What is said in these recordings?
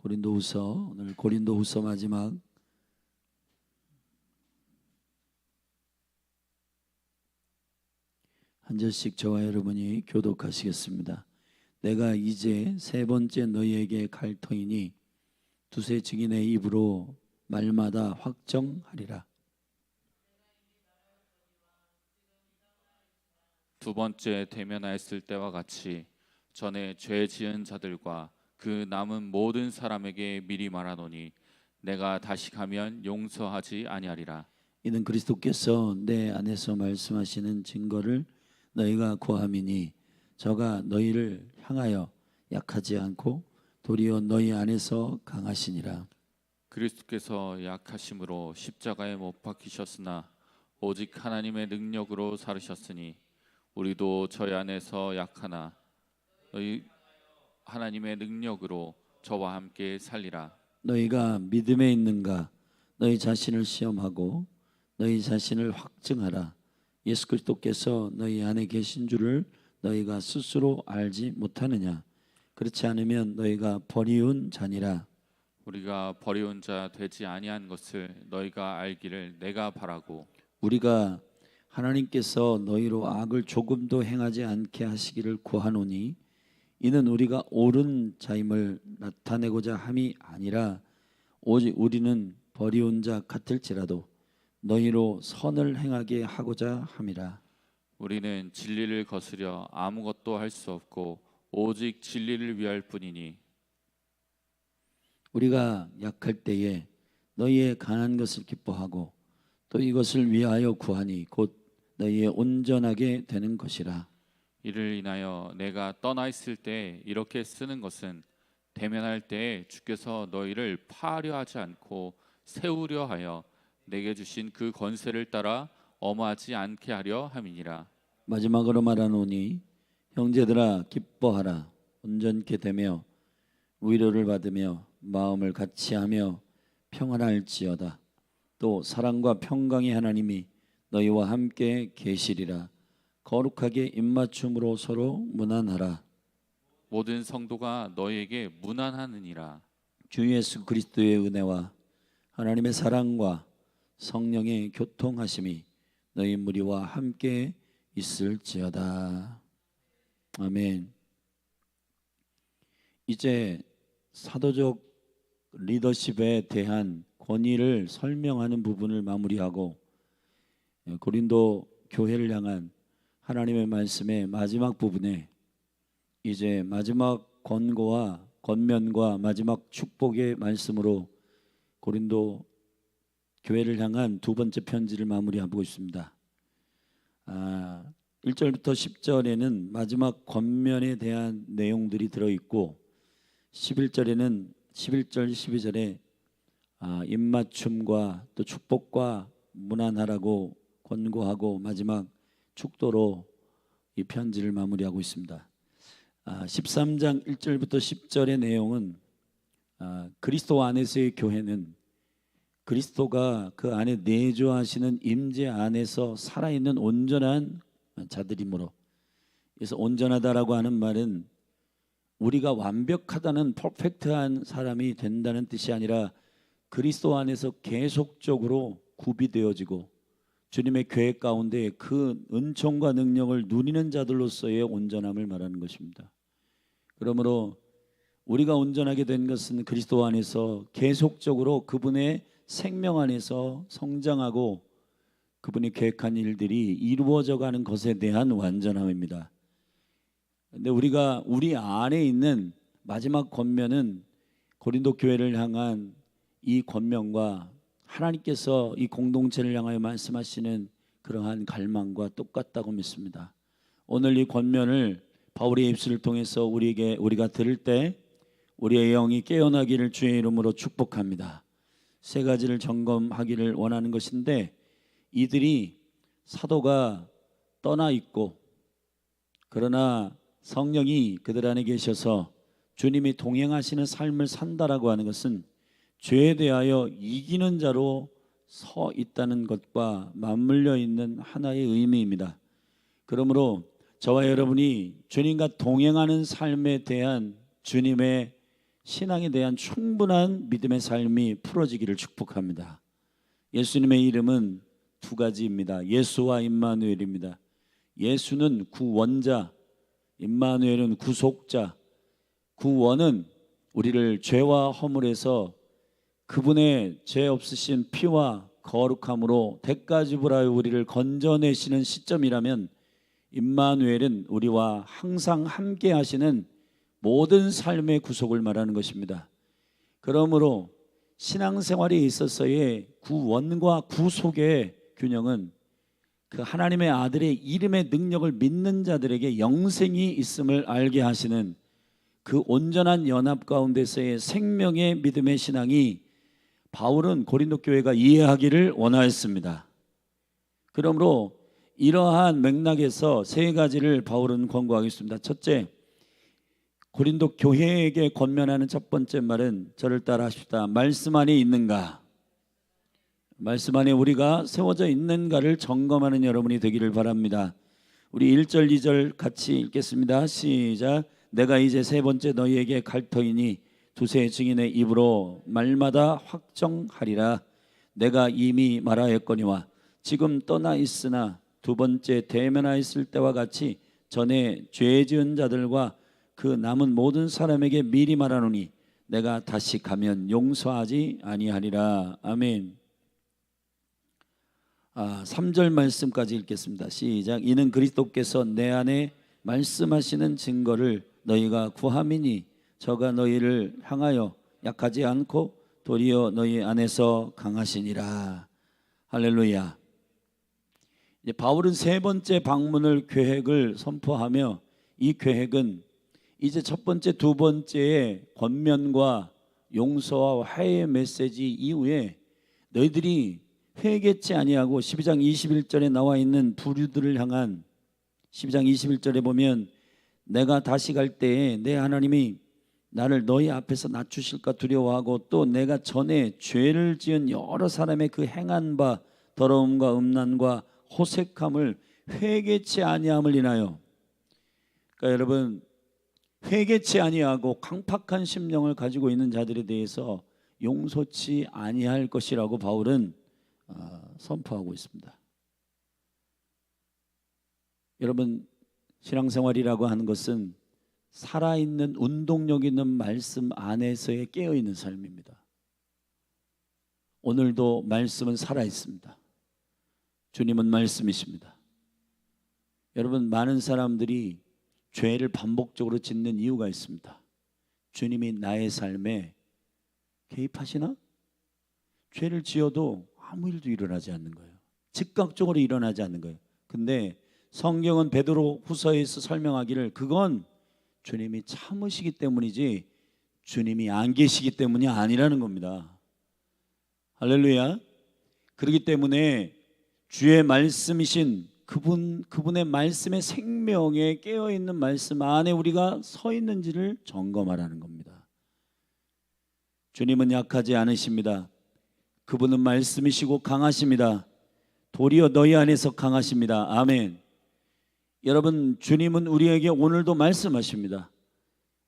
고린도후서, 오늘 고린도후서 마지막 한 절씩 저와 여러분이 교독하시겠습니다. 내가 이제 세 번째 너희에게 갈 터이니 두세 증인의 입으로 말마다 확정하리라. 두 번째 대면하였을 때와 같이 전에 죄 지은 자들과 그 남은 모든 사람에게 미리 말하노니 내가 다시 가면 용서하지 아니하리라. 이는 그리스도께서 내 안에서 말씀하시는 증거를 너희가 구함이니 저가 너희를 향하여 약하지 않고 도리어 너희 안에서 강하시니라. 그리스도께서 약하심으로 십자가에 못 박히셨으나 오직 하나님의 능력으로 살으셨으니 우리도 저희 안에서 약하나 너희 하나님의 능력으로 저와 함께 살리라. 너희가 믿음에 있는가? 너희 자신을 시험하고 너희 자신을 확증하라. 예수 그리스도께서 너희 안에 계신 줄을 너희가 스스로 알지 못하느냐? 그렇지 않으면 너희가 버리운 자니라. 우리가 버리운 자 되지 아니한 것을 너희가 알기를 내가 바라고 우리가 하나님께서 너희로 악을 조금도 행하지 않게 하시기를 구하노니 이는 우리가 옳은 자임을 나타내고자 함이 아니라 오직 우리는 버리운 자 같을지라도 너희로 선을 행하게 하고자 함이라. 우리는 진리를 거스려 아무것도 할 수 없고 오직 진리를 위할 뿐이니 우리가 약할 때에 너희의 강한 것을 기뻐하고 또 이것을 위하여 구하니 곧 너희의 온전하게 되는 것이라. 이를 인하여 내가 떠나 있을 때 이렇게 쓰는 것은 대면할 때에 주께서 너희를 파하려 하지 않고 세우려 하여 내게 주신 그 권세를 따라 엄하지 않게 하려 함이니라. 마지막으로 말하노니 형제들아 기뻐하라. 온전케 되며 위로를 받으며 마음을 같이하며 평안할지어다. 또 사랑과 평강의 하나님이 너희와 함께 계시리라. 거룩하게 입맞춤으로 서로 문안하라. 모든 성도가 너희에게 문안하느니라. 주 예수 그리스도의 은혜와 하나님의 사랑과 성령의 교통하심이 너희 무리와 함께 있을지어다. 아멘. 이제 사도적 리더십에 대한 권위를 설명하는 부분을 마무리하고 고린도 교회를 향한 하나님의 말씀의 마지막 부분에 이제 마지막 권고와 권면과 마지막 축복의 말씀으로 고린도 교회를 향한 두 번째 편지를 마무리하고 있습니다. 1절부터 10절에는 마지막 권면에 대한 내용들이 들어있고 11절에는 11절 12절에 입맞춤과 또 축복과 문안하라고 권고하고 마지막 축도로 이 편지를 마무리하고 있습니다. 13장 1절부터 10절의 내용은 그리스도 안에서의 교회는 그리스도가 그 안에 내주하시는 임재 안에서 살아있는 온전한 자들이므로, 그래서 온전하다라고 하는 말은 우리가 완벽하다는 퍼펙트한 사람이 된다는 뜻이 아니라 그리스도 안에서 계속적으로 구비되어지고 주님의 계획 가운데 그 은총과 능력을 누리는 자들로서의 온전함을 말하는 것입니다. 그러므로 우리가 온전하게 된 것은 그리스도 안에서 계속적으로 그분의 생명 안에서 성장하고 그분이 계획한 일들이 이루어져 가는 것에 대한 완전함입니다. 근데 우리가 우리 안에 있는 마지막 권면은 고린도 교회를 향한 이 권면과 하나님께서 이 공동체를 향하여 말씀하시는 그러한 갈망과 똑같다고 믿습니다. 오늘 이 권면을 바울의 입술을 통해서 우리가 들을 때 우리의 영이 깨어나기를 주의 이름으로 축복합니다. 세 가지를 점검하기를 원하는 것인데, 이들이 사도가 떠나 있고 그러나 성령이 그들 안에 계셔서 주님이 동행하시는 삶을 산다라고 하는 것은 죄에 대하여 이기는 자로 서 있다는 것과 맞물려 있는 하나의 의미입니다. 그러므로 저와 여러분이 주님과 동행하는 삶에 대한 주님의 신앙에 대한 충분한 믿음의 삶이 풀어지기를 축복합니다. 예수님의 이름은 두 가지입니다. 예수와 임마누엘입니다. 예수는 구원자, 임마누엘은 구속자. 구원은 우리를 죄와 허물에서 그분의 죄 없으신 피와 거룩함으로 대가 지불하여 우리를 건져내시는 시점이라면, 임마누엘은 우리와 항상 함께 하시는 모든 삶의 구속을 말하는 것입니다. 그러므로 신앙생활에 있어서의 구원과 구속의 균형은 그 하나님의 아들의 이름의 능력을 믿는 자들에게 영생이 있음을 알게 하시는 그 온전한 연합 가운데서의 생명의 믿음의 신앙이 바울은 고린도 교회가 이해하기를 원하였습니다. 그러므로 이러한 맥락에서 세 가지를 바울은 권고하겠습니다. 첫째, 고린도 교회에게 권면하는 첫 번째 말은 저를 따라 하십시다. 말씀 안에 있는가? 말씀 안에 우리가 세워져 있는가를 점검하는 여러분이 되기를 바랍니다. 우리 1절 2절 같이 읽겠습니다. 시작. 내가 이제 세 번째 너희에게 갈 터이니 두세 증인의 입으로 말마다 확정하리라. 내가 이미 말하였거니와 지금 떠나 있으나 두 번째 대면하였을 때와 같이 전에 죄 지은 자들과 그 남은 모든 사람에게 미리 말하노니 내가 다시 가면 용서하지 아니하리라. 아멘. 3절 말씀까지 읽겠습니다. 시작. 이는 그리스도께서 내 안에 말씀하시는 증거를 너희가 구함이니 저가 너희를 향하여 약하지 않고 도리어 너희 안에서 강하시니라. 할렐루야. 이제 바울은 세 번째 방문을 계획을 선포하며, 이 계획은 이제 첫 번째, 두 번째의 권면과 용서와 화해의 메시지 이후에 너희들이 회개치 아니하고 12장 21절에 나와 있는 부류들을 향한, 12장 21절에 보면 내가 다시 갈 때에 내 하나님이 나를 너희 앞에서 낮추실까 두려워하고 또 내가 전에 죄를 지은 여러 사람의 그 행한 바 더러움과 음란과 호색함을 회개치 아니함을 인하여, 그러니까 여러분, 회개치 아니하고 강팍한 심령을 가지고 있는 자들에 대해서 용서치 아니할 것이라고 바울은 선포하고 있습니다. 여러분, 신앙생활이라고 하는 것은 살아있는 운동력 있는 말씀 안에서의 깨어있는 삶입니다. 오늘도 말씀은 살아있습니다. 주님은 말씀이십니다. 여러분, 많은 사람들이 죄를 반복적으로 짓는 이유가 있습니다. 주님이 나의 삶에 개입하시나? 죄를 지어도 아무 일도 일어나지 않는 거예요. 즉각적으로 일어나지 않는 거예요. 근데 성경은 베드로 후서에서 설명하기를 그건 주님이 참으시기 때문이지 주님이 안 계시기 때문이 아니라는 겁니다. 할렐루야. 그렇기 때문에 주의 말씀이신 그분의 말씀의 생명에 깨어있는 말씀 안에 우리가 서 있는지를 점검하라는 겁니다. 주님은 약하지 않으십니다. 그분은 말씀이시고 강하십니다. 도리어 너희 안에서 강하십니다. 아멘. 여러분, 주님은 우리에게 오늘도 말씀하십니다.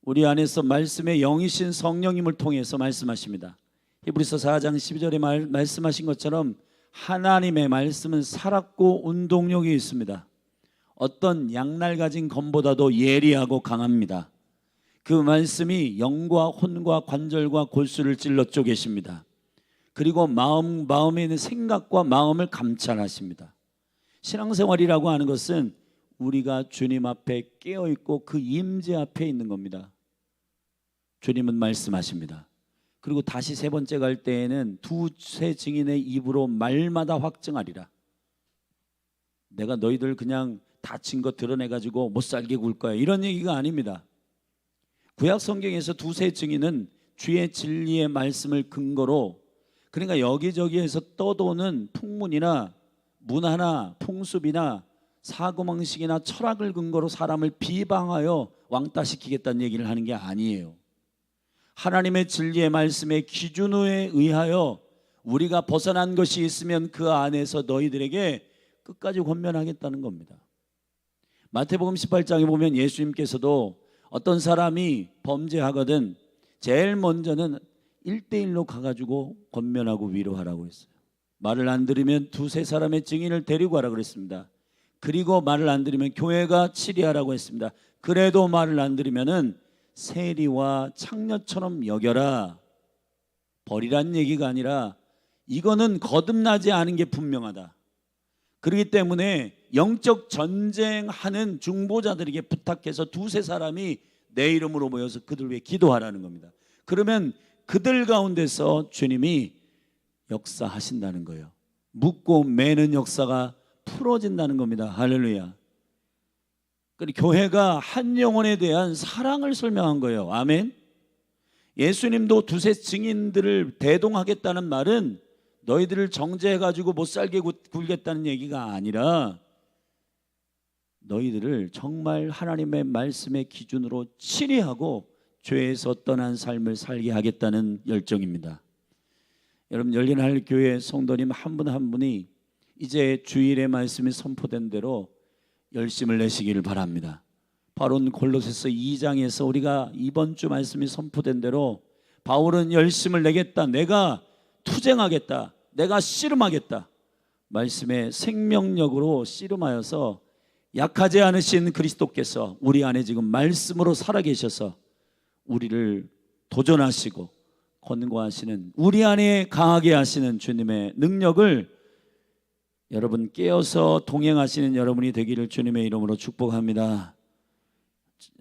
우리 안에서 말씀의 영이신 성령님을 통해서 말씀하십니다. 히브리서 4장 12절에 말씀하신 것처럼 하나님의 말씀은 살았고 운동력이 있습니다. 어떤 양날 가진 검보다도 예리하고 강합니다. 그 말씀이 영과 혼과 관절과 골수를 찔러 쪼개십니다. 그리고 마음에 있는 생각과 마음을 감찰하십니다. 신앙생활이라고 하는 것은 우리가 주님 앞에 깨어있고 그 임재 앞에 있는 겁니다. 주님은 말씀하십니다. 그리고 다시 세 번째 갈 때에는 두세 증인의 입으로 말마다 확증하리라. 내가 너희들 그냥 다친 거 드러내가지고 못 살게 굴 거야, 이런 얘기가 아닙니다. 구약 성경에서 두세 증인은 주의 진리의 말씀을 근거로, 그러니까 여기저기에서 떠도는 풍문이나 문화나 풍습이나 사고방식이나 철학을 근거로 사람을 비방하여 왕따시키겠다는 얘기를 하는 게 아니에요. 하나님의 진리의 말씀의 기준에 의하여 우리가 벗어난 것이 있으면 그 안에서 너희들에게 끝까지 권면하겠다는 겁니다. 마태복음 18장에 보면 예수님께서도 어떤 사람이 범죄하거든 제일 먼저는 1대1로 가가지고 권면하고 위로하라고 했어요. 말을 안 들으면 두세 사람의 증인을 데리고 가라 그랬습니다. 그리고 말을 안 들으면 교회가 치리하라고 했습니다. 그래도 말을 안 들으면은 세리와 창녀처럼 여겨라. 버리란 얘기가 아니라 이거는 거듭나지 않은 게 분명하다. 그렇기 때문에 영적 전쟁하는 중보자들에게 부탁해서 두세 사람이 내 이름으로 모여서 그들 위해 기도하라는 겁니다. 그러면 그들 가운데서 주님이 역사하신다는 거예요. 묶고 매는 역사가 풀어진다는 겁니다. 할렐루야. 그리고 교회가 한 영혼에 대한 사랑을 설명한 거예요. 아멘. 예수님도 두세 증인들을 대동하겠다는 말은 너희들을 정죄해가지고 못 살게 굴겠다는 얘기가 아니라 너희들을 정말 하나님의 말씀의 기준으로 치리하고 죄에서 떠난 삶을 살게 하겠다는 열정입니다. 여러분, 열린 하늘교회 성도님 한 분 한 분이 이제 주일의 말씀이 선포된 대로 열심을 내시기를 바랍니다. 바로 골로새서 2장에서 우리가 이번 주 말씀이 선포된 대로 바울은 열심을 내겠다, 내가 투쟁하겠다, 내가 씨름하겠다, 말씀의 생명력으로 씨름하여서 약하지 않으신 그리스도께서 우리 안에 지금 말씀으로 살아계셔서 우리를 도전하시고 권고하시는, 우리 안에 강하게 하시는 주님의 능력을 여러분 깨어서 동행하시는 여러분이 되기를 주님의 이름으로 축복합니다.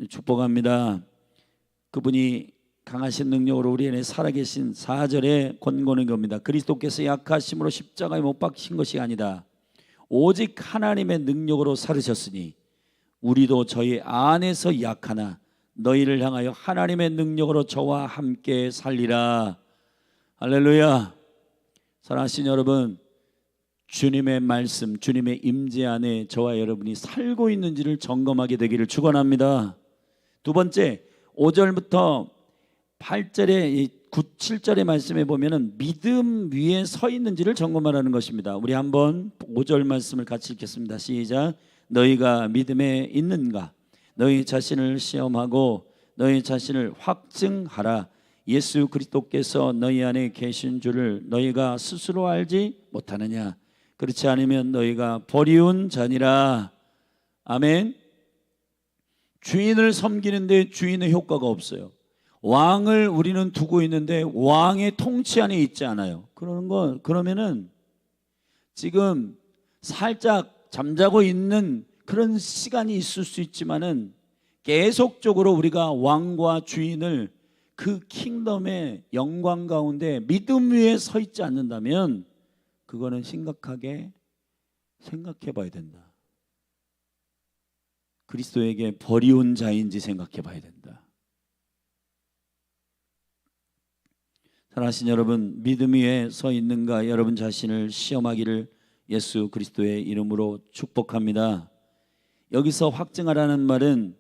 축복합니다. 그분이 강하신 능력으로 우리 안에 살아계신 4절에 권고는 겁니다. 그리스도께서 약하심으로 십자가에 못 박히신 것이 아니다. 오직 하나님의 능력으로 살으셨으니 우리도 저희 안에서 약하나 너희를 향하여 하나님의 능력으로 저와 함께 살리라. 할렐루야. 사랑하신 여러분, 주님의 말씀, 주님의 임재 안에 저와 여러분이 살고 있는지를 점검하게 되기를 축원합니다. 두 번째, 5절부터 8절에 7절의 말씀에 보면은 믿음 위에 서 있는지를 점검하라는 것입니다. 우리 한번 5절 말씀을 같이 읽겠습니다. 시작. 너희가 믿음에 있는가? 너희 자신을 시험하고 너희 자신을 확증하라. 예수 그리스도께서 너희 안에 계신 줄을 너희가 스스로 알지 못하느냐? 그렇지 않으면 너희가 버리운 자니라. 아멘. 주인을 섬기는데 주인의 효과가 없어요. 왕을 우리는 두고 있는데 왕의 통치 안에 있지 않아요. 그러면은 지금 살짝 잠자고 있는 그런 시간이 있을 수 있지만은 계속적으로 우리가 왕과 주인을 그 킹덤의 영광 가운데 믿음 위에 서 있지 않는다면 그거는 심각하게 생각해 봐야 된다. 그리스도에게 버리운 자인지 생각해 봐야 된다. 사랑하신 여러분, 믿음 위에 서 있는가 여러분 자신을 시험하기를 예수 그리스도의 이름으로 축복합니다. 여기서 확증하라는 말은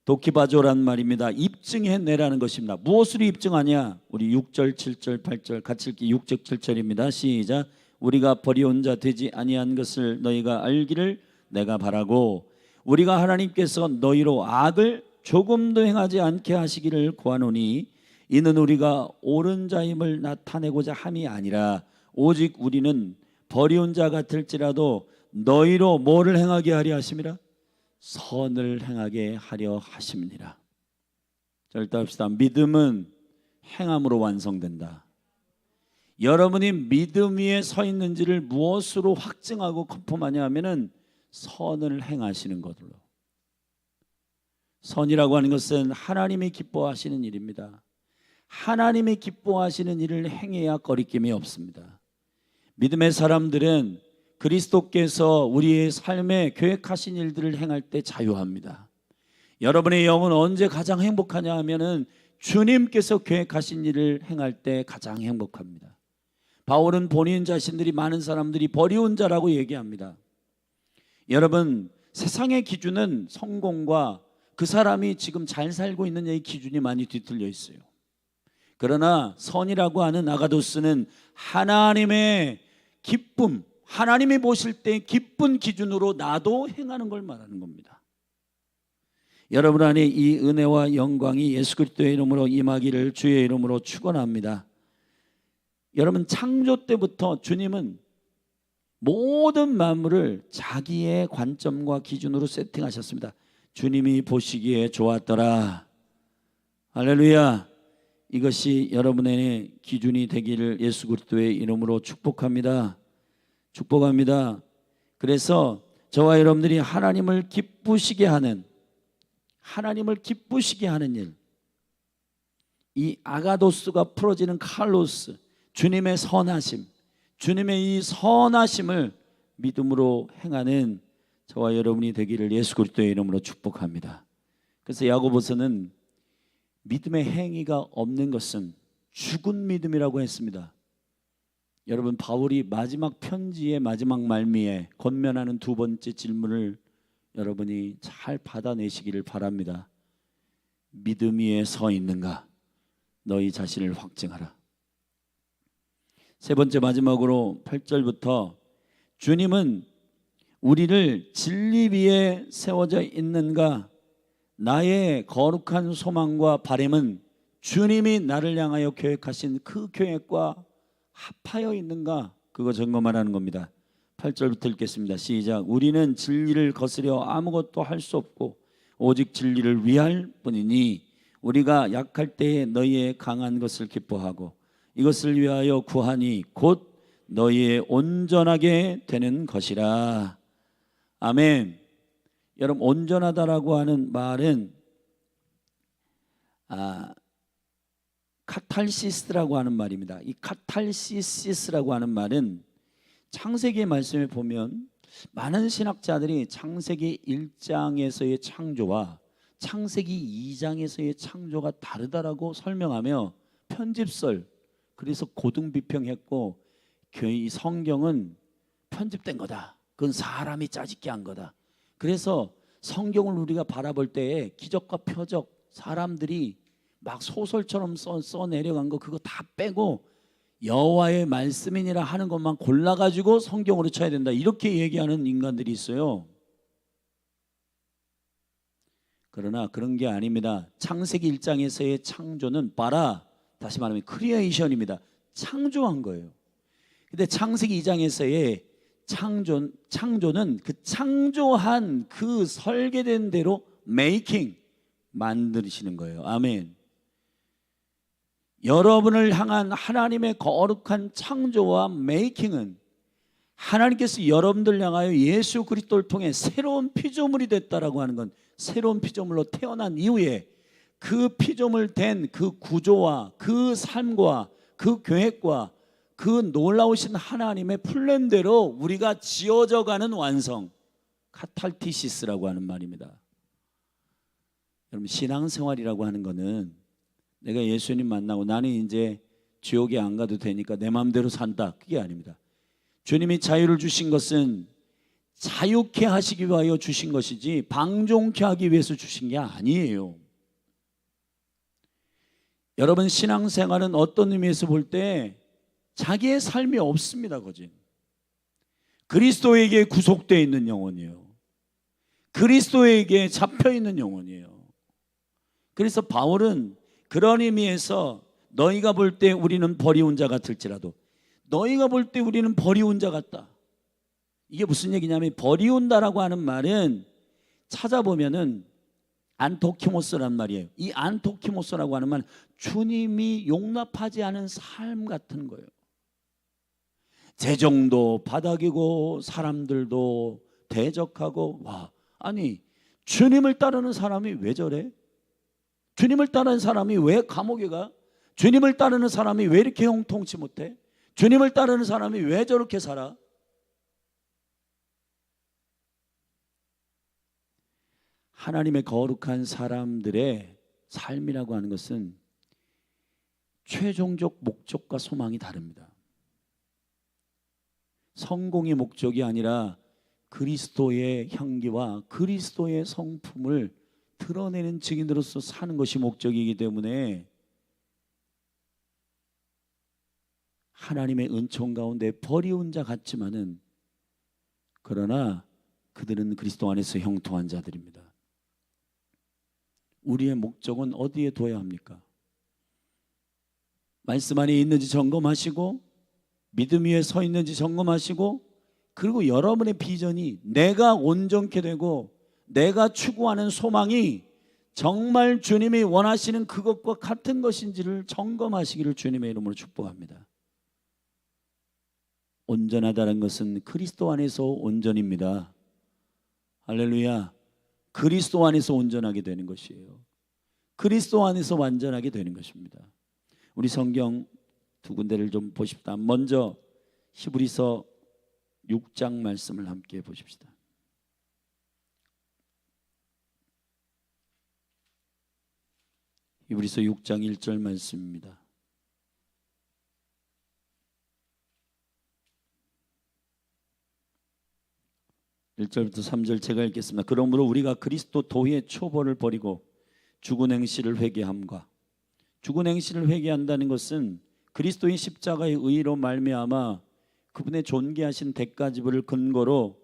도키바조란 말입니다. 입증해내라는 것입니다. 무엇으로 입증하냐? 우리 6절, 7절, 8절 같이 읽기. 6절, 7절입니다. 시작. 우리가 버리온 자 되지 아니한 것을 너희가 알기를 내가 바라고 우리가 하나님께서 너희로 악을 조금도 행하지 않게 하시기를 구하노니 이는 우리가 옳은 자임을 나타내고자 함이 아니라 오직 우리는 버리온 자 같을지라도 너희로 뭐를 행하게 하려 하심이라? 선을 행하게 하려 하심이니라. 자, 일단 합시다. 믿음은 행함으로 완성된다. 여러분이 믿음 위에 서 있는지를 무엇으로 확증하고 컨펌하냐 하면은 선을 행하시는 것으로. 선이라고 하는 것은 하나님이 기뻐하시는 일입니다. 하나님이 기뻐하시는 일을 행해야 거리낌이 없습니다. 믿음의 사람들은 그리스도께서 우리의 삶에 계획하신 일들을 행할 때 자유합니다. 여러분의 영은 언제 가장 행복하냐 하면은 주님께서 계획하신 일을 행할 때 가장 행복합니다. 바울은 본인 자신들이 많은 사람들이 버리운 자라고 얘기합니다. 여러분, 세상의 기준은 성공과 그 사람이 지금 잘 살고 있는 이 기준이 많이 뒤틀려 있어요. 그러나 선이라고 하는 아가도스는 하나님의 기쁨, 하나님이 보실 때 기쁜 기준으로 나도 행하는 걸 말하는 겁니다. 여러분 안에 이 은혜와 영광이 예수 그리스도의 이름으로 임하기를 주의 이름으로 축원합니다. 여러분, 창조 때부터 주님은 모든 만물을 자기의 관점과 기준으로 세팅하셨습니다. 주님이 보시기에 좋았더라. 할렐루야. 이것이 여러분의 기준이 되기를 예수 그리스도의 이름으로 축복합니다. 축복합니다. 그래서 저와 여러분들이 하나님을 기쁘시게 하는 일, 이 아가도스가 풀어지는 칼로스, 주님의 선하심, 주님의 이 선하심을 믿음으로 행하는 저와 여러분이 되기를 예수 그리스도의 이름으로 축복합니다. 그래서 야고보서는 믿음의 행위가 없는 것은 죽은 믿음이라고 했습니다. 여러분, 바울이 마지막 편지의 마지막 말미에 권면하는 두 번째 질문을 여러분이 잘 받아내시기를 바랍니다. 믿음 위에 서 있는가? 너희 자신을 확증하라. 세 번째, 마지막으로 8절부터 주님은 우리를 진리 위에 세워져 있는가? 나의 거룩한 소망과 바람은 주님이 나를 향하여 계획하신 그 계획과 합하여 있는가? 그거 점검하라는 겁니다. 8절부터 읽겠습니다. 시작. 우리는 진리를 거스려 아무것도 할 수 없고 오직 진리를 위할 뿐이니 우리가 약할 때에 너희의 강한 것을 기뻐하고 이것을 위하여 구하니 곧 너희의 온전하게 되는 것이라. 아멘. 여러분, 온전하다라고 하는 말은 카탈시스라고 하는 말입니다. 이 카탈시스라고 하는 말은 창세기 말씀에 보면 많은 신학자들이 창세기 1장에서의 창조와 창세기 2장에서의 창조가 다르다라고 설명하며 편집설, 그래서 고등비평했고, 이 성경은 편집된 거다. 그건 사람이 짜집게 한 거다. 그래서 성경을 우리가 바라볼 때에 기적과 표적, 사람들이 막 소설처럼 써 내려간 거 그거 다 빼고 여호와의 말씀이니라 하는 것만 골라가지고 성경으로 쳐야 된다, 이렇게 얘기하는 인간들이 있어요. 그러나 그런 게 아닙니다. 창세기 1장에서의 창조는 다시 말하면 크리에이션입니다. 창조한 거예요. 근데 창세기 2장에서의 창조는 그 창조한 그 설계된 대로 만드시는 거예요. 아멘. 여러분을 향한 하나님의 거룩한 창조와 메이킹은 하나님께서 여러분들 향하여 예수 그리스도를 통해 새로운 피조물이 됐다라고 하는 건, 새로운 피조물로 태어난 이후에 그 피조물 된 그 구조와 그 삶과 그 계획과 그 놀라우신 하나님의 플랜대로 우리가 지어져 가는 완성, 카탈티시스라고 하는 말입니다. 여러분, 신앙생활이라고 하는 거는 내가 예수님 만나고 나는 이제 지옥에 안 가도 되니까 내 마음대로 산다, 그게 아닙니다. 주님이 자유를 주신 것은 자유케 하시기 위하여 주신 것이지 방종케 하기 위해서 주신 게 아니에요. 여러분, 신앙생활은 어떤 의미에서 볼 때 자기의 삶이 없습니다. 거진 그리스도에게 구속되어 있는 영혼이에요. 그리스도에게 잡혀 있는 영혼이에요. 그래서 바울은 그런 의미에서 너희가 볼 때 우리는 버리운 자 같을지라도, 너희가 볼 때 우리는 버리운 자 같다. 이게 무슨 얘기냐면, 버리운다라고 하는 말은 찾아보면은 안토키모스란 말이에요. 이 안토키모스라고 하는 말은 주님이 용납하지 않은 삶 같은 거예요. 재정도 바닥이고 사람들도 대적하고, 아니 주님을 따르는 사람이 왜 저래? 주님을 따르는 사람이 왜 감옥에 가? 주님을 따르는 사람이 왜 이렇게 형통치 못해? 주님을 따르는 사람이 왜 저렇게 살아? 하나님의 거룩한 사람들의 삶이라고 하는 것은 최종적 목적과 소망이 다릅니다. 성공이 목적이 아니라 그리스도의 향기와 그리스도의 성품을 드러내는 증인으로서 사는 것이 목적이기 때문에 하나님의 은총 가운데 버리운 자 같지만은, 그러나 그들은 그리스도 안에서 형통한 자들입니다. 우리의 목적은 어디에 둬야 합니까? 말씀 안에 있는지 점검하시고, 믿음 위에 서 있는지 점검하시고, 그리고 여러분의 비전이 내가 온전케 되고 내가 추구하는 소망이 정말 주님이 원하시는 그것과 같은 것인지를 점검하시기를 주님의 이름으로 축복합니다. 온전하다는 것은 그리스도 안에서 온전입니다. 할렐루야. 그리스도 안에서 온전하게 되는 것이에요. 그리스도 안에서 완전하게 되는 것입니다. 우리 성경 두 군데를 좀 보십시다. 먼저 히브리서 6장 말씀을 함께 보십시다. 히브리서 6장 1절 말씀입니다. (1절부터) (3절) 제가 읽겠습니다. 그러므로 우리가 그리스도 도의 초벌을 버리고 죽은 행실을 회개함과, 죽은 행실을 회개한다는 것은 그리스도의 십자가의 의로 말미암아 그분의 존귀하신 대가지불을 근거로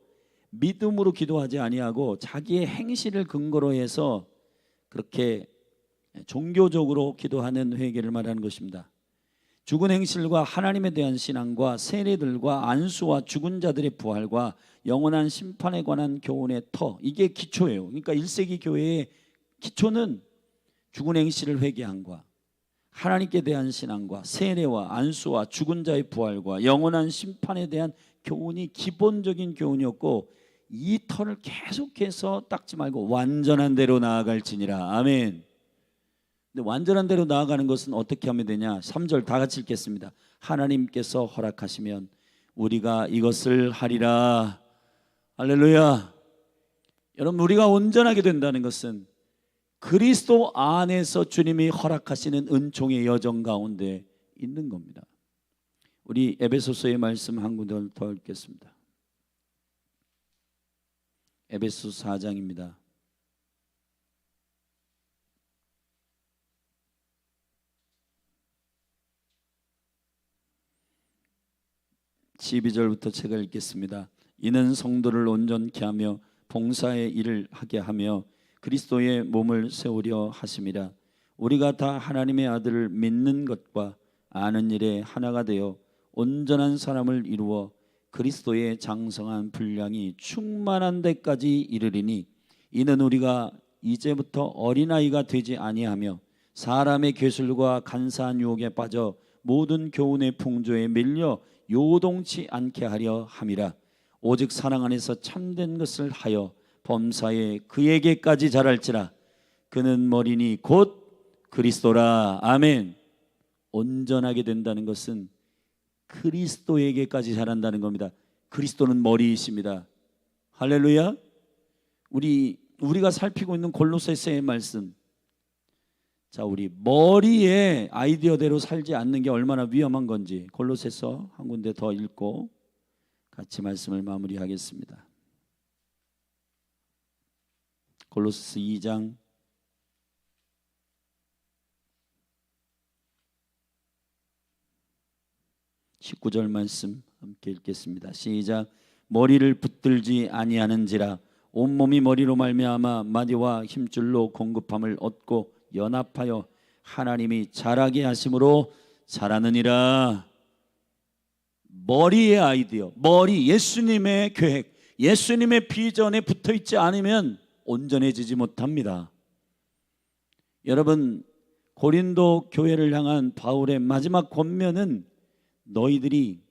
믿음으로 기도하지 아니하고 자기의 행실을 근거로 해서 그렇게 종교적으로 기도하는 회개를 말하는 것입니다. 죽은 행실과 하나님에 대한 신앙과 세례들과 안수와 죽은 자들의 부활과 영원한 심판에 관한 교훈의 터, 이게 기초예요. 그러니까 1세기 교회의 기초는 죽은 행실을 회개함과 하나님께 대한 신앙과 세례와 안수와 죽은 자의 부활과 영원한 심판에 대한 교훈이 기본적인 교훈이었고, 이 터를 계속해서 닦지 말고 완전한 대로 나아갈지니라. 아멘. 근데 완전한 대로 나아가는 것은 어떻게 하면 되냐? 3절 다 같이 읽겠습니다. 하나님께서 허락하시면 우리가 이것을 하리라. 할렐루야. 여러분, 우리가 온전하게 된다는 것은 그리스도 안에서 주님이 허락하시는 은총의 여정 가운데 있는 겁니다. 우리 에베소서의 말씀 한 군데 더 읽겠습니다. 에베소 4장입니다. 12절부터 제가 읽겠습니다. 이는 성도를 온전케 하며 봉사의 일을 하게 하며 그리스도의 몸을 세우려 하심이라. 우리가 다 하나님의 아들을 믿는 것과 아는 일에 하나가 되어 온전한 사람을 이루어 그리스도의 장성한 분량이 충만한 데까지 이르리니, 이는 우리가 이제부터 어린아이가 되지 아니하며 사람의 괴술과 간사한 유혹에 빠져 모든 교훈의 풍조에 밀려 요동치 않게 하려 함이라. 오직 사랑 안에서 참된 것을 하여 범사에 그에게까지 자랄지라. 그는 머리니 곧 그리스도라. 아멘. 온전하게 된다는 것은 그리스도에게까지 자란다는 겁니다. 그리스도는 머리이십니다. 할렐루야. 우리가 살피고 있는 골로새서의 말씀, 자, 우리 머리에 아이디어대로 살지 않는 게 얼마나 위험한 건지 골로새서 한 군데 더 읽고 같이 말씀을 마무리하겠습니다. 골로새서 2장 19절 말씀 함께 읽겠습니다. 시작. 머리를 붙들지 아니하는지라 온몸이 머리로 말미암아 마디와 힘줄로 공급함을 얻고 연합하여 하나님이 자라게 하심으로 자라느니라. 머리의 아이디어, 머리, 예수님의 계획, 예수님의 비전에 붙어있지 않으면 온전해지지 못합니다. 여러분, 고린도 교회를 향한 바울의 마지막 권면은 너희들이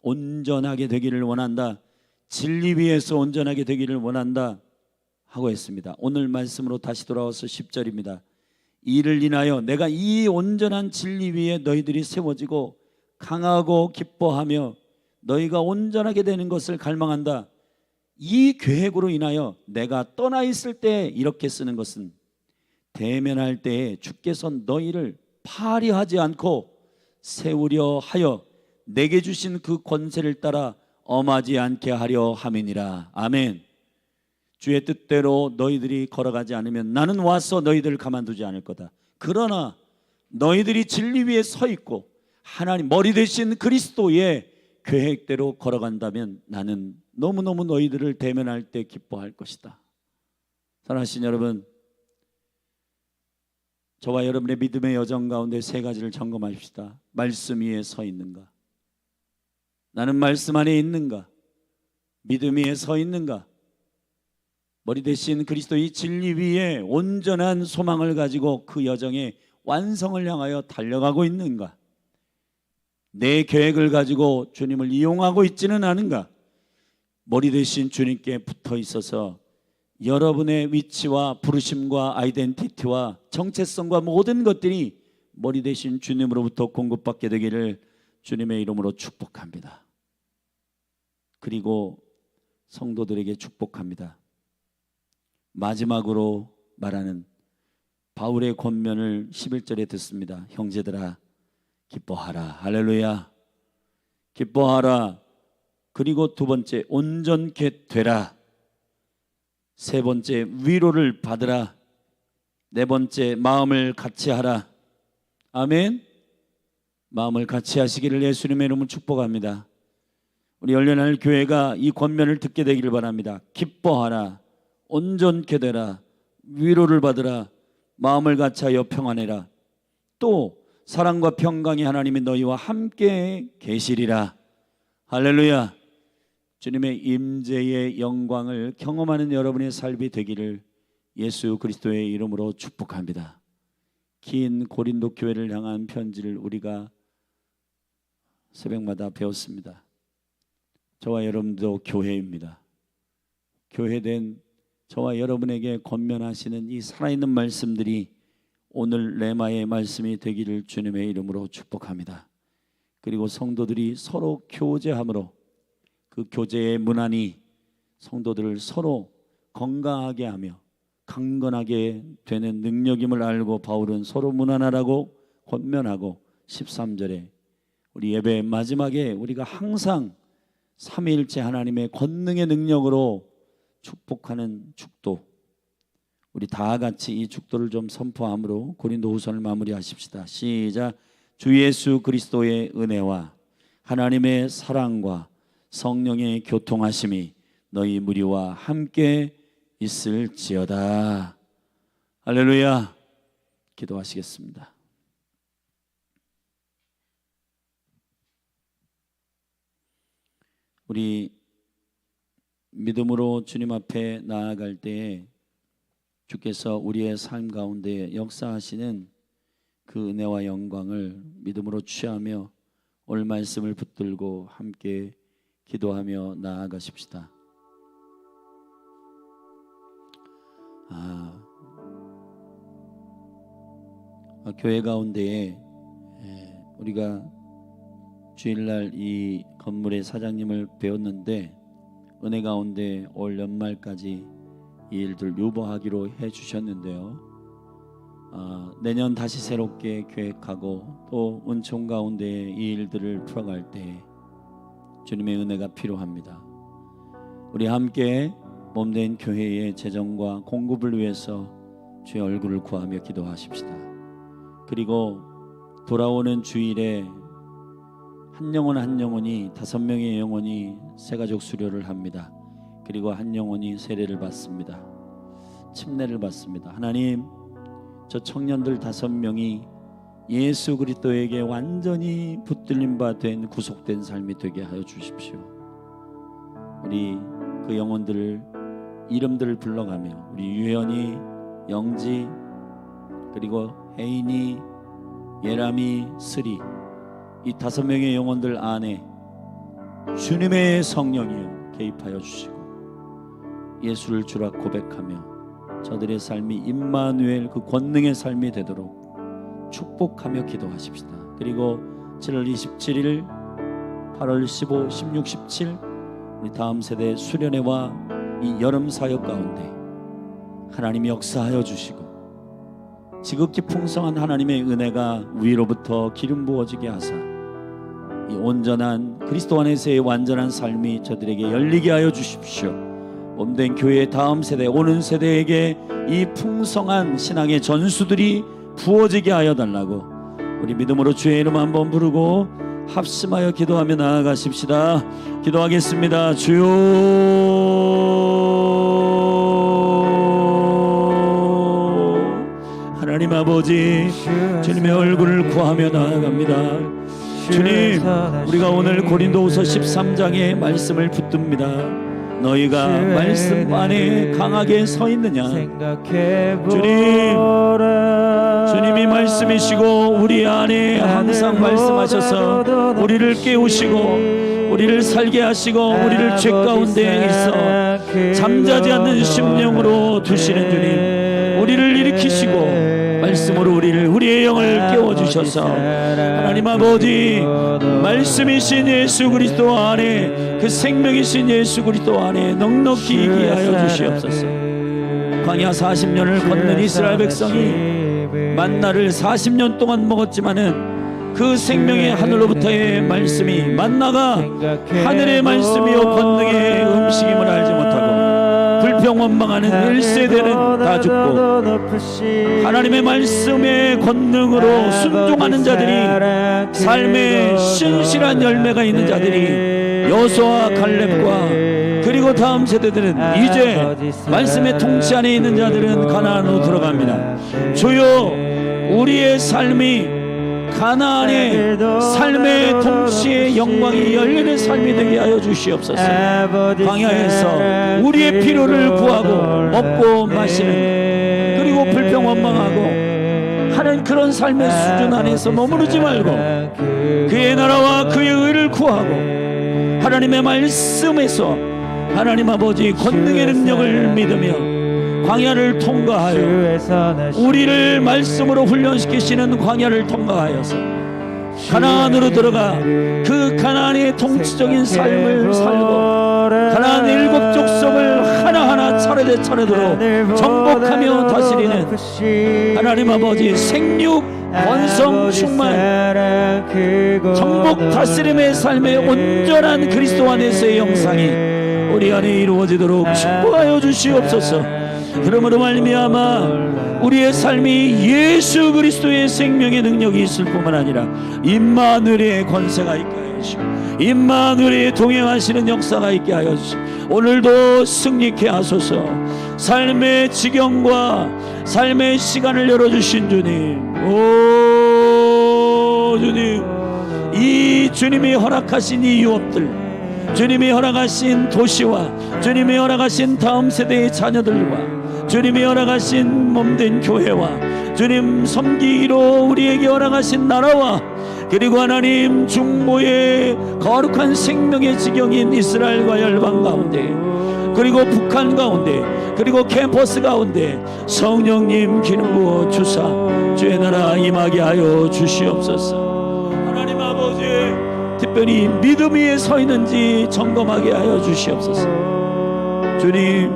온전하게 되기를 원한다, 진리 위에서 온전하게 되기를 원한다 하고 했습니다. 오늘 말씀으로 다시 돌아와서 10절입니다. 이를 인하여 내가 이 온전한 진리 위에 너희들이 세워지고 강하고 기뻐하며 너희가 온전하게 되는 것을 갈망한다. 이 계획으로 인하여 내가 떠나 있을 때 이렇게 쓰는 것은 대면할 때에 주께서 너희를 파리하지 않고 세우려 하여 내게 주신 그 권세를 따라 엄하지 않게 하려 함이니라. 아멘. 주의 뜻대로 너희들이 걸어가지 않으면 나는 와서 너희들을 가만두지 않을 거다. 그러나 너희들이 진리 위에 서 있고 하나님 머리 되신 그리스도의 계획대로 걸어간다면 나는 너무너무 너희들을 대면할 때 기뻐할 것이다. 사랑하신 여러분, 저와 여러분의 믿음의 여정 가운데 세 가지를 점검하십시다. 말씀 위에 서 있는가? 나는 말씀 안에 있는가? 믿음 위에 서 있는가? 머리 대신 그리스도의 진리 위에 온전한 소망을 가지고 그 여정의 완성을 향하여 달려가고 있는가? 내 계획을 가지고 주님을 이용하고 있지는 않은가? 머리 대신 주님께 붙어 있어서 여러분의 위치와 부르심과 아이덴티티와 정체성과 모든 것들이 머리 대신 주님으로부터 공급받게 되기를 주님의 이름으로 축복합니다. 그리고 성도들에게 축복합니다. 마지막으로 말하는 바울의 권면을 11절에 듣습니다. 형제들아 기뻐하라. 할렐루야. 기뻐하라. 그리고 두 번째 온전케 되라. 세 번째 위로를 받으라. 네 번째 마음을 같이 하라. 아멘. 마음을 같이 하시기를 예수님의 이름으로 축복합니다. 우리 열려날 교회가 이 권면을 듣게 되기를 바랍니다. 기뻐하라. 온전케 되라. 위로를 받으라. 마음을 같이하여 평안해라. 또 사랑과 평강이 하나님이 너희와 함께 계시리라. 할렐루야. 주님의 임재의 영광을 경험하는 여러분의 삶이 되기를 예수 그리스도의 이름으로 축복합니다. 긴 고린도 교회를 향한 편지를 우리가 새벽마다 배웠습니다. 저와 여러분도 교회입니다. 교회된 저와 여러분에게 권면하시는 이 살아있는 말씀들이 오늘 레마의 말씀이 되기를 주님의 이름으로 축복합니다. 그리고 성도들이 서로 교제함으로 그 교제의 문안이 성도들을 서로 건강하게 하며 강건하게 되는 능력임을 알고 바울은 서로 문안하라고 권면하고 13절에 우리 예배의 마지막에 우리가 항상 삼위일체 하나님의 권능의 능력으로 축복하는 축도, 우리 다 같이 이 축도를 좀 선포함으로 고린도후서를 마무리하십시다. 시작. 주 예수 그리스도의 은혜와 하나님의 사랑과 성령의 교통하심이 너희 무리와 함께 있을지어다. 할렐루야. 기도하시겠습니다. 우리 믿음으로 주님 앞에 나아갈 때에 주께서 우리의 삶 가운데 역사하시는 그 은혜와 영광을 믿음으로 취하며 오늘 말씀을 붙들고 함께 기도하며 나아가십시다. 교회 가운데에 우리가 주일날 이 건물의 사장님을 배웠는데 은혜 가운데 올 연말까지 이 일들 유보하기로 해주셨는데요. 내년 다시 새롭게 계획하고 또 은총 가운데 이 일들을 풀어갈 때 주님의 은혜가 필요합니다. 우리 함께 몸된 교회의 재정과 공급을 위해서 주의 얼굴을 구하며 기도하십시다. 그리고 돌아오는 주일에 한 영혼 한 영혼이 5명의 영혼이 새가족 수료를 합니다. 그리고 한 영혼이 세례를 받습니다. 침례를 받습니다. 하나님, 저 청년들 5명이 예수 그리스도에게 완전히 붙들림 바 된 구속된 삶이 되게 하여 주십시오. 우리 그 영혼들을 이름들을 불러가며 우리 유현이, 영지, 그리고 혜인이, 예람이, 스리 이 5명의 영혼들 안에 주님의 성령이여 개입하여 주시고 예수를 주라 고백하며 저들의 삶이 임마누엘 그 권능의 삶이 되도록 축복하며 기도하십시다. 그리고 7월 27일, 8월 15, 16, 17 우리 다음 세대 수련회와 이 여름 사역 가운데 하나님이 역사하여 주시고 지극히 풍성한 하나님의 은혜가 위로부터 기름 부어지게 하사 이 온전한 그리스도 안에서의 완전한 삶이 저들에게 열리게 하여 주십시오. 몸된 교회의 다음 세대, 오는 세대에게 이 풍성한 신앙의 전수들이 부어지게 하여 달라고 우리 믿음으로 주의 이름 한번 부르고 합심하여 기도하며 나아가십시다. 기도하겠습니다. 주여, 하나님 하나님 아버지, 주님의 얼굴을 구하며 나아갑니다. 주님, 우리가 오늘 고린도후서 13장의 말씀을 붙듭니다. 너희가 말씀 안에 강하게 서 있느냐. 주님이 말씀이시고 우리 안에 항상 말씀하셔서 우리를 깨우시고 우리를 살게 하시고 우리를 죄 가운데 있어 잠자지 않는 심령으로 두시는 주님, 우리를 일으키시고 말씀으로 우리의 영을 깨워주셔서 하나님 아버지, 말씀이신 예수 그리스도 안에, 그 생명이신 예수 그리스도 안에 넉넉히 있게 하여 주시옵소서. 광야 40년을 걷는 이스라엘 백성이 만나를 40년 동안 먹었지만은 그 생명의 하늘로부터의 말씀이, 만나가 하늘의 말씀이요 권능의 음식임을 알지 못하고 불평원망하는 1세대는 다 죽고 하나님의 말씀의 권능으로 순종하는 자들이, 삶의 신실한 열매가 있는 자들이 여호수아와 갈렙과 그리고 다음 세대들은, 이제 말씀의 통치 안에 있는 자들은 가나안으로 들어갑니다. 주여, 우리의 삶이 가나안의 삶의 통치의 영광이 열리는 삶이 되게 하여 주시옵소서. 광야에서 우리의 필요를 구하고 먹고 마시는, 그리고 불평원망하고 하는 그런 삶의 수준 안에서 머무르지 말고 그의 나라와 그의 의를 구하고 하나님의 말씀에서 하나님 아버지 권능의 능력을 믿으며 광야를 통과하여 우리를 말씀으로 훈련시키시는 광야를 통과하여서 가나안으로 들어가 그 가나안의 통치적인 삶을 살고 가나안 7 족속을 하나하나 차례대 차례대로 정복하며 다스리는 하나님 아버지 생육 번성 충만 정복 다스림의 삶의 온전한 그리스도 안에서의 영상이 우리 안에 이루어지도록 축복하여 주시옵소서. 그러므로 말미암아 우리의 삶이 예수 그리스도의 생명의 능력이 있을 뿐만 아니라 임마누엘의 권세가 있게 하여 주시고 임마누엘의 동행하시는 역사가 있게 하여 주시고 오늘도 승리케 하소서. 삶의 지경과 삶의 시간을 열어주신 주님, 오 주님, 이 주님이 허락하신 이 유업들, 주님이 허락하신 도시와 주님이 허락하신 다음 세대의 자녀들과 주님이 허락하신 몸된 교회와 주님 섬기기로 우리에게 허락하신 나라와 그리고 하나님 중보의 거룩한 생명의 지경인 이스라엘과 열방 가운데 그리고 북한 가운데 그리고 캠퍼스 가운데 성령님 기름 부어 주사 주의 나라 임하게 하여 주시옵소서. 하나님 아버지, 특별히 믿음 위에 서 있는지 점검하게 하여 주시옵소서. 주님,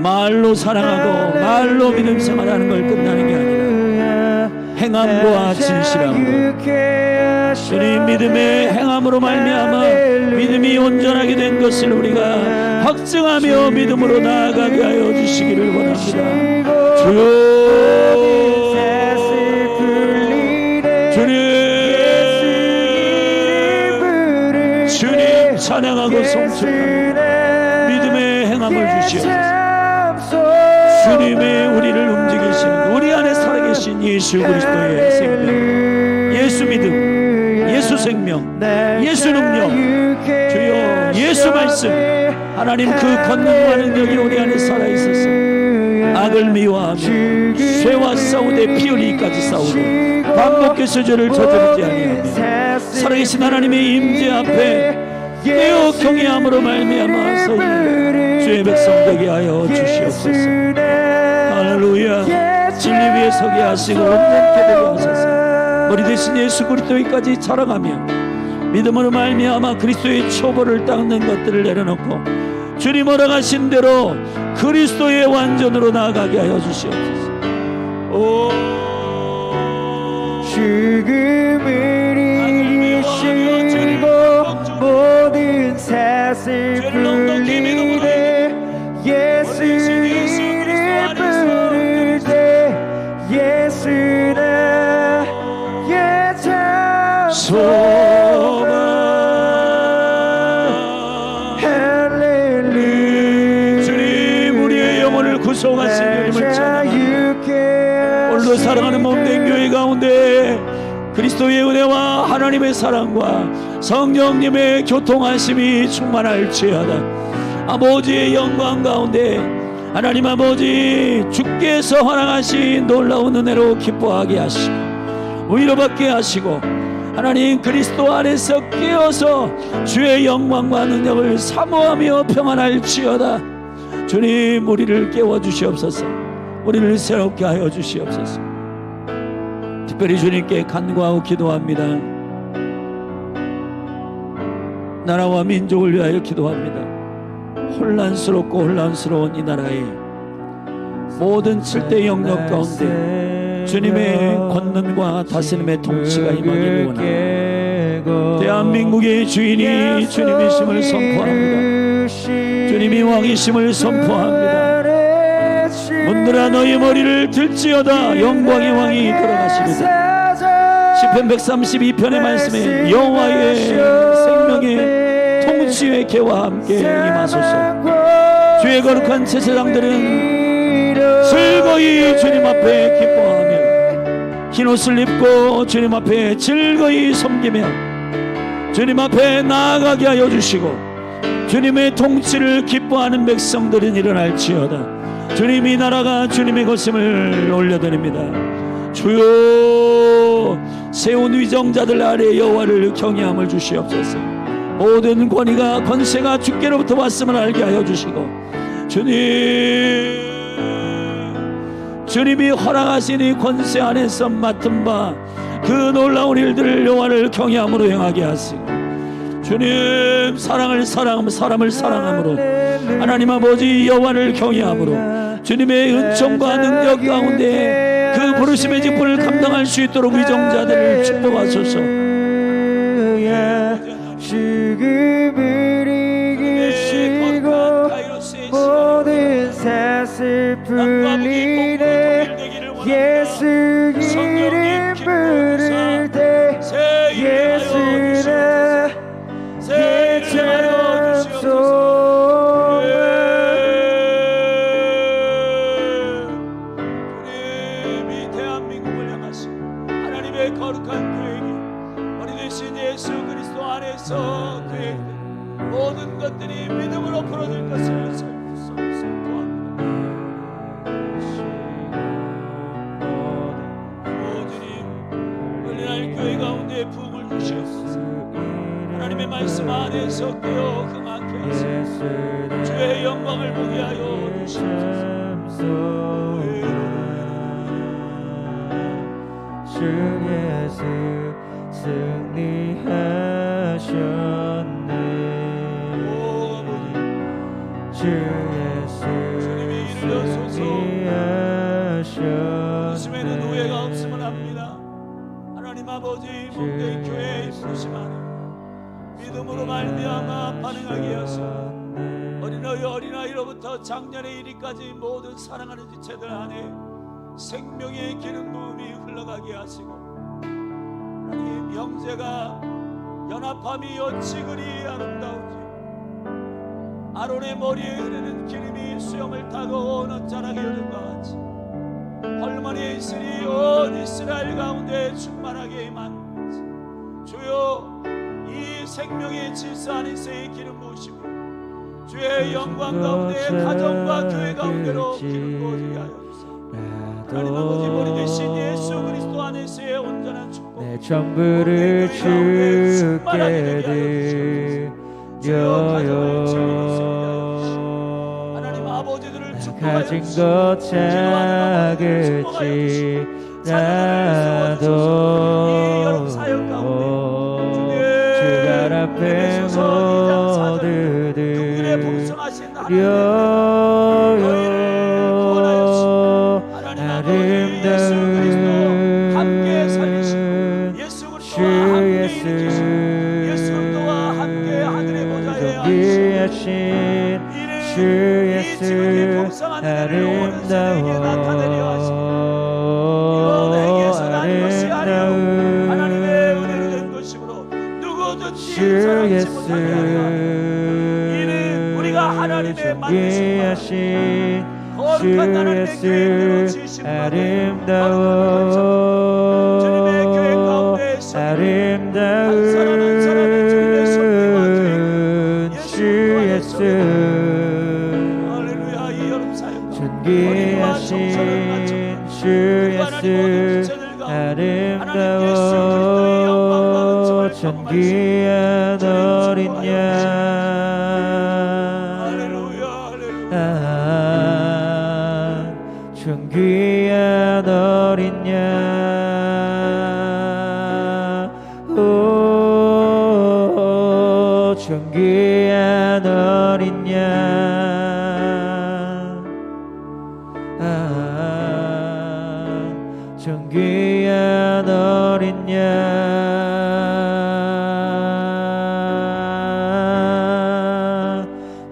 말로 사랑하고 말로 믿음 생활하는 걸 끝나는 게 아니라 행함과 진실함으로, 주님 믿음의 행함으로 말미암아 믿음이 온전하게 된 것을 우리가 확증하며 믿음으로 나아가게 하여 주시기를 원합니다. 주님 찬양하고 송축하며 믿음의 행함을 주시옵소서. 주님의 우리를 움직이시는 우리 안에 살아계신 예수 그리스도의 생명, 예수 믿음, 예수 생명, 예수 능력, 주여 예수 말씀, 하나님 그 권능과 능력이 우리 안에 살아있어서 악을 미워하며 죄와 싸우되 피 흘리기까지 싸우고 반복해서 죄를 저지르지 아니하며 살아계신 하나님의 임재 앞에 깨어 경외함으로 말미암아 서 있는 주의 백성 되게 하여 주시옵소서. 할렐루야. 진리 위에 서게 하시고 온전케 되게 하소서. 머리 대신 예수 그리스도까지 자랑하며 믿음으로 말미암아 그리스도의 초보를 닦는 것들을 내려놓고 주님 허락하신 대로 그리스도의 완전으로 나아가게 하여 주시옵소서. 오 죽음을 이기시고 모든 사슬 풀리되 예수 이름 부를 때 예수나 예참 소망 할렐루야. 주님 우리의 영혼을 구속하신 주님을 찬양합니다. 오늘도 사랑하는 몸 은혜와 하나님의 사랑과 성령님의 교통하심이 충만할지어다. 아버지의 영광 가운데 하나님 아버지 주께서 허락하신 놀라운 은혜로 기뻐하게 하시고 위로받게 하시고 하나님 그리스도 안에서 깨어서 주의 영광과 능력을 사모하며 평안할지어다. 주님 우리를 깨워주시옵소서. 우리를 새롭게 하여 주시옵소서. 특별히 주님께 간구하고 기도합니다. 나라와 민족을 위하여 기도합니다. 혼란스럽고 혼란스러운 이 나라에 모든 7대 영역 가운데 주님의 권능과 다스림의 통치가 임하기를 원합니다. 대한민국의 주인이 주님이심을 선포합니다. 주님이 왕이심을 선포합니다. 문들아 너희 머리를 들지어다. 영광의 왕이 들어가시리다. 시편 132편의 말씀에 여호와의 생명의 통치의 개와 함께 임하소서. 주의 거룩한 제사장들은 즐거이 주님 앞에 기뻐하며 흰옷을 입고 주님 앞에 즐거이 섬기며 주님 앞에 나아가게 하여 주시고 주님의 통치를 기뻐하는 백성들은 일어날지어다. 주님이 나라가 주님의 것임을 올려드립니다. 주여 세운 위정자들 아래 여호와를 경외함을 주시옵소서. 모든 권위가 권세가 주께로부터 왔음을 알게 하여 주시고 주님이 허락하신 이 권세 안에서 맡은 바 그 놀라운 일들을 여호와를 경외함으로 행하게 하시고 주님 사랑을 사랑하며 사람을 사랑함으로 하나님 아버지 여호와를 경외함으로 주님의 은총과 능력 가운데 그 부르심의 직분을 감당할 수 있도록 위정자들을 축복하소서. 죽음을 이기시고 모든 사슬 풀리네. 예수 이름 부를 때 예수는 내 참 소망. 주님이 대한민국을 향하신 하나님의 거룩한 계획이 머리 대신 예수 그리스도 안에서 계획된 모든 것들이 믿음으로 풀어질 것을 선포합니다. 오 주님 열린할 교회 가운데 부흥을 주시옵소서. 하나님의 말씀 안에서 깨어 흥하게 하시고 주의 영광을 보게 하여 주시옵소서. 주 예수 승리하셨네. 주 예수 주님이 이르소서. 승리하셨네. 부르심에는 후회가 없음을 압니다. 하나님 아버지 몸된 교회의 부르심 안에 믿음으로 말미암아 반응하게 하시고 어린아이로부터 장년의 이리까지 모든 사랑하는 지체들 안에 생명의 기름 부음이 흘러가게 하시고 하나님 형제가 연합함이 어찌 그리 아름다운지 아론의 머리에 흐르는 기름이 수염을 타고 오는 자락에 흐른 것 같이 헐머니에 있으니 온 이스라엘 가운데 충만하게 임하는 것이 주여 이 생명의 질서 안에서의 기름 부으시고 주의 영광 가운데 가정과 교회 가운데로 기름 부어지게 하여 주시옵소서. 하나님 아버지 머리 대신 예수 그리스도 안에서의 온전한 축복 내 전부를 주께 드려요. 하나님 아버지들을 가진 것 작을지 나도 주발 앞에 모두 드려요. 아름다운 주 예수 존귀하신 주 예수 아름다워 주 예수 존귀하신 주 예수 아름다워 아름다운 주 예수 할렐루야. 이 여름 사역과 존귀하신 주 예수 아름다워 존귀한 어린 양 존귀한 어린 양 오 존귀한 어린 양 존귀한 어린 양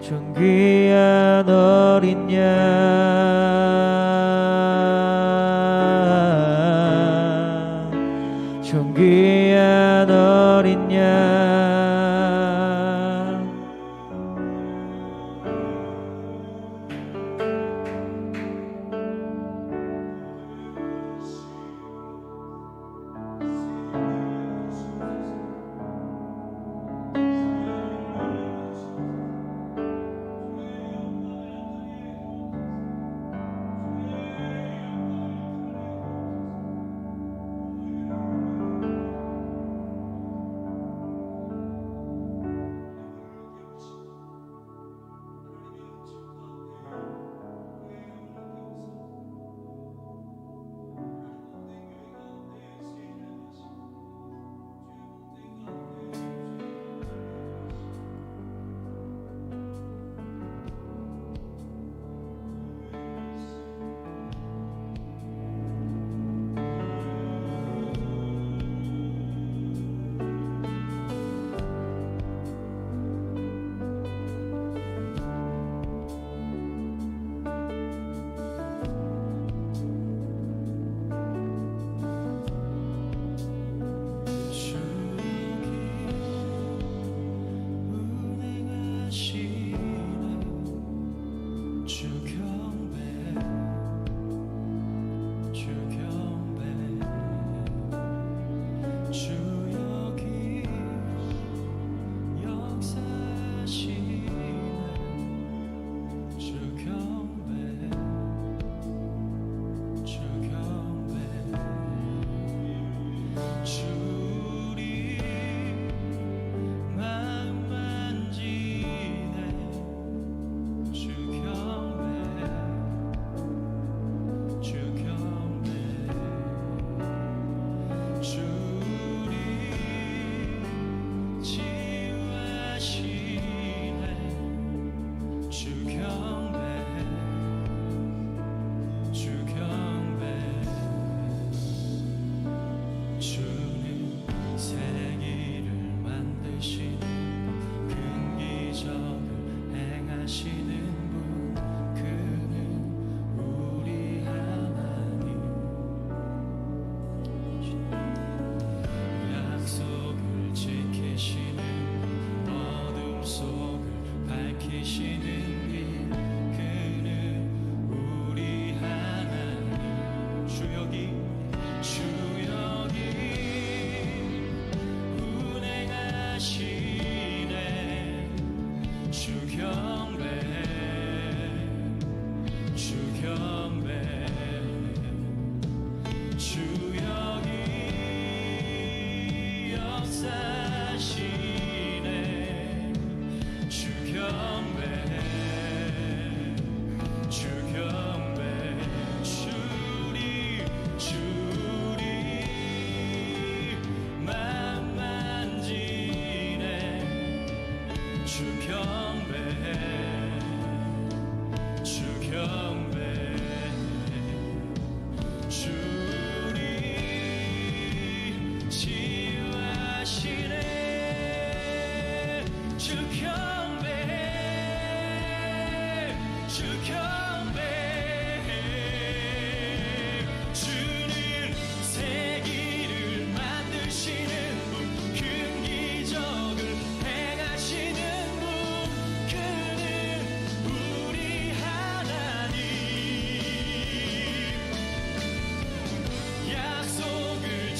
존귀한 어린 양 존귀한 어린 양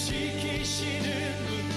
지키시는 분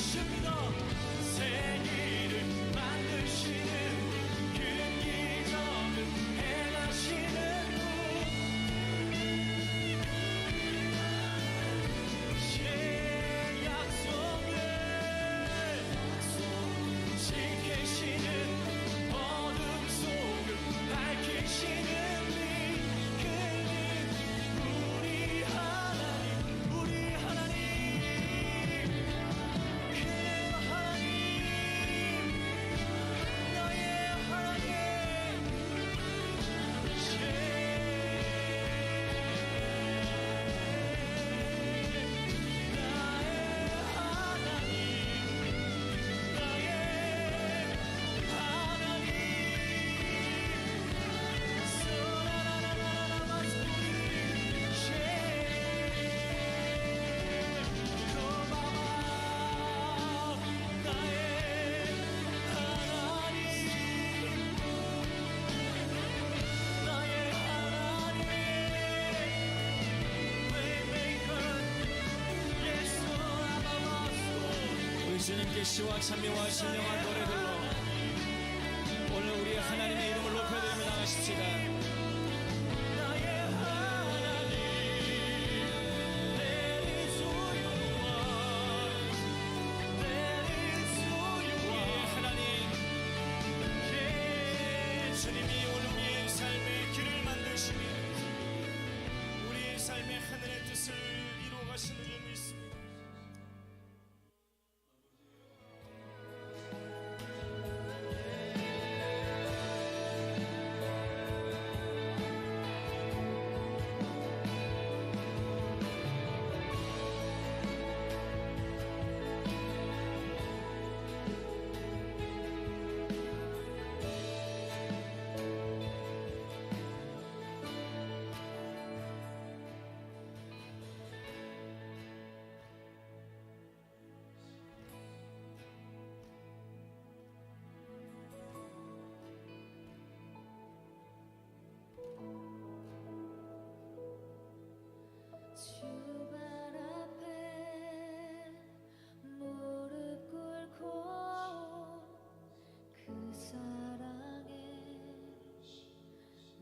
만드십니다. 세계를 만드시는 그 기적을 행하시는 제 약속을 지키시는 어둠 속을 밝히시는 우리 하나님, 우리 하나님, 그 하나님, 나의 하나님, 우리 주님께 시와 찬미와 신령한 노래들로 오늘 우리 하나님의 이름을 높여드리며 나가십시다. 나의 하나님, That is who you are. That is who you are. 하나님, 주님이 오늘 우리의 삶의 길을 만드시며 우리의 삶의 하늘의 뜻을 이루어 가시는 줄 믿습니다. 주발 앞에 무릎 꿇고 그 사랑에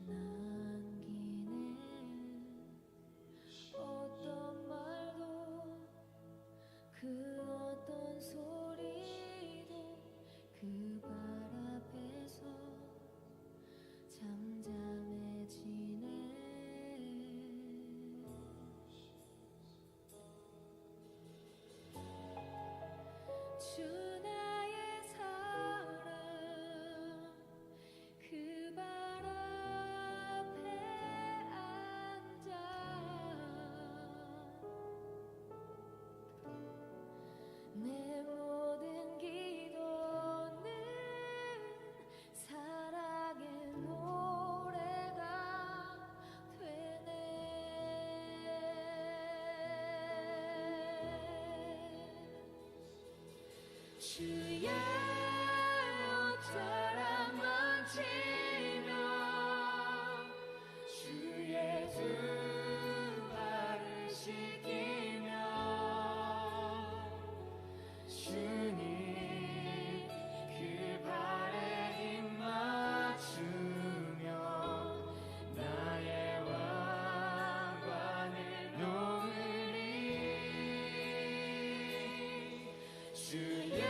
남기네. 어떤 말도 그 어떤 소리도 그 발 앞에서 잠잠해지네. 주 나의 사랑 그 발 앞에 앉아 내 모든 기도는 사랑의 노래가 되네. 주의 옷자락 만지며 주의 두 발을 씻기며 주님 그 발에 힘 맞추며 나의 왕관을 놓으리. 주의